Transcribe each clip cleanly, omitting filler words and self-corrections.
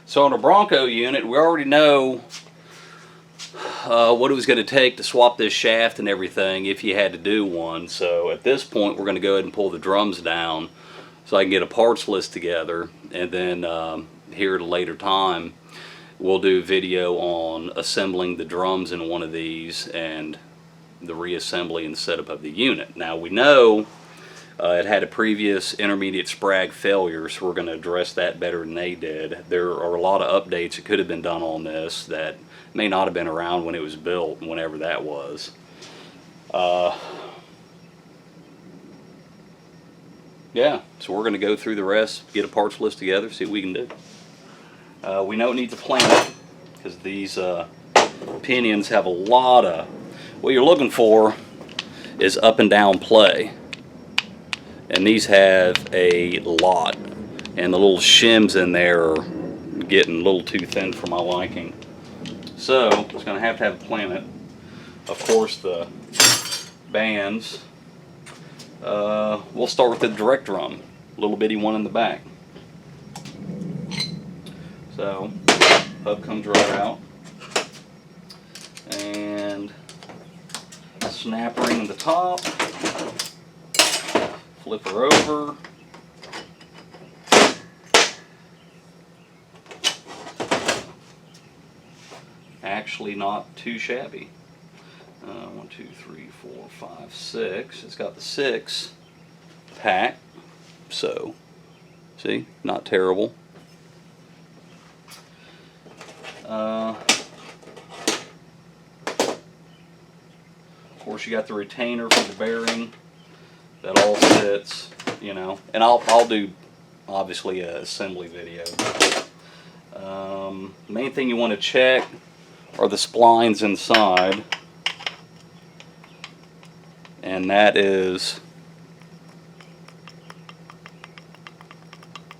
So on a Bronco unit, we already know what it was going to take to swap this shaft and everything if you had to do one. So at this point, we're going to go ahead and pull the drums down so I can get a parts list together, and then here at a later time we'll do a video on assembling the drums in one of these and the reassembly and setup of the unit. Now we know it had a previous intermediate sprag failure, so we're going to address that better than they did. There are a lot of updates that could have been done on this that may not have been around when it was built, whenever that was. Yeah, so we're going to go through the rest, get a parts list together, see what we can do. We know it needs a planet because these pinions have a lot of, what you're looking for is up and down play. And these have a lot. And the little shims in there are getting a little too thin for my liking. So, it's going to have a planet. Of course, the bands. We'll start with the direct drum, little bitty one in the back. So, hub comes right out, and snap ring in the top, flip her over, actually not too shabby. 1, 2, 3, 4, 5, 6. It's got the 6 pack, so see, not terrible. Of course, you got the retainer for the bearing. That all fits, you know. And I'll do obviously a assembly video. The main thing you want to check are the splines inside. And that is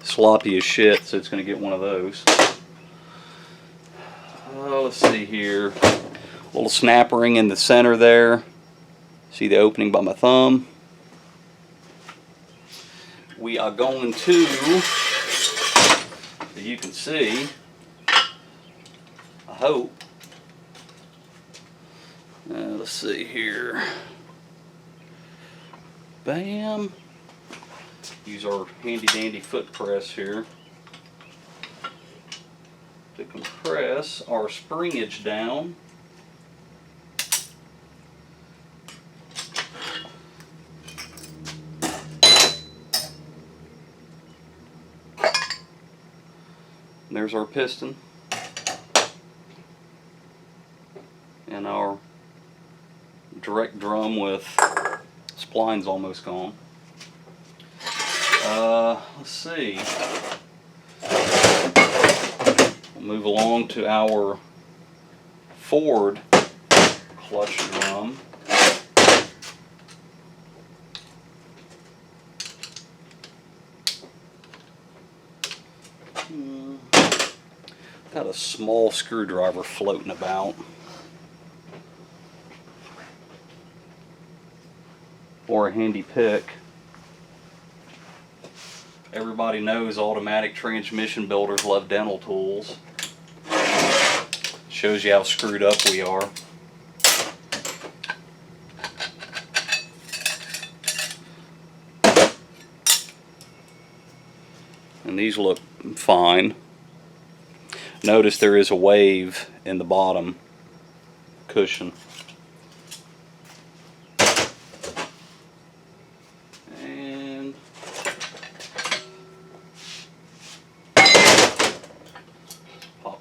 sloppy as shit, so it's going to get one of those. Let's see here. Little snap ring in the center there. See the opening by my thumb? We are going to, as you can see, I hope. Let's see here. Bam. Use our handy dandy foot press here to compress our springage down. And there's our piston and our direct drum with splines almost gone. Let's see. We'll move along to our forward clutch drum. Got a small screwdriver floating about. Or a handy pick. Everybody knows automatic transmission builders love dental tools. Shows you how screwed up we are. And these look fine. Notice there is a wave in the bottom cushion.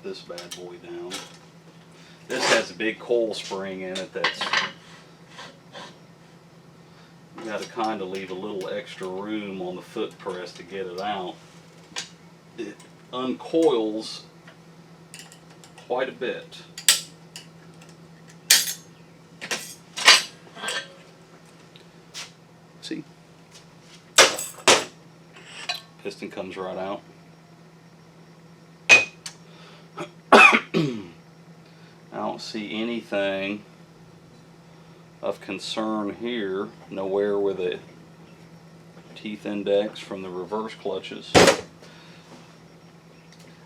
This bad boy down. This has a big coil spring in it that's, you got to kind of leave a little extra room on the foot press to get it out. It uncoils quite a bit. See? Piston comes right out. I don't see anything of concern here. Nowhere with a teeth index from the reverse clutches.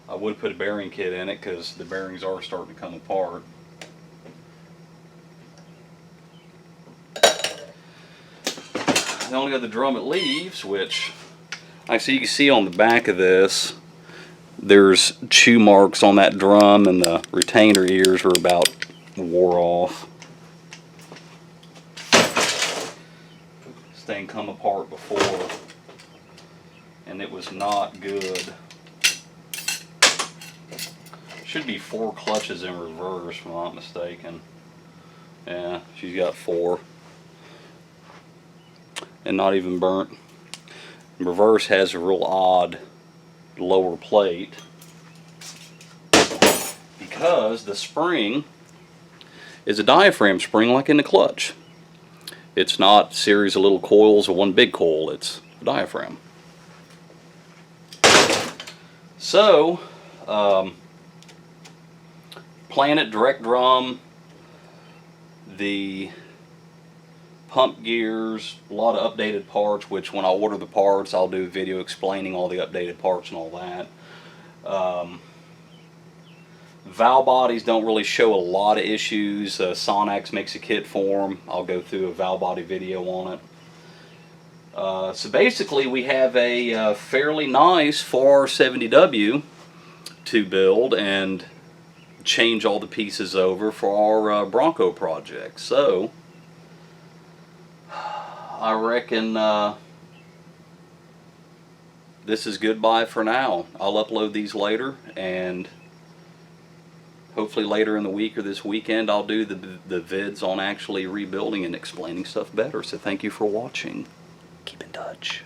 I would put a bearing kit in it because the bearings are starting to come apart. The only other drum it leaves, which so you can see on the back of this, there's chew marks on that drum, and the retainer ears are about wore off. This thing come apart before, and it was not good. Should be 4 clutches in reverse, if I'm not mistaken. Yeah, she's got 4. And not even burnt. Reverse has a real odd lower plate because the spring is a diaphragm spring like in the clutch. It's not a series of little coils or one big coil, it's a diaphragm. So, Planet direct drum, the pump gears, a lot of updated parts, which when I order the parts I'll do a video explaining all the updated parts and all that. Valve bodies don't really show a lot of issues. Sonax makes a kit for them. I'll go through a valve body video on it. So basically we have a fairly nice 4R70W to build and change all the pieces over for our Bronco project. So I reckon this is goodbye for now. I'll upload these later, and hopefully later in the week or this weekend I'll do the vids on actually rebuilding and explaining stuff better. So thank you for watching. Keep in touch.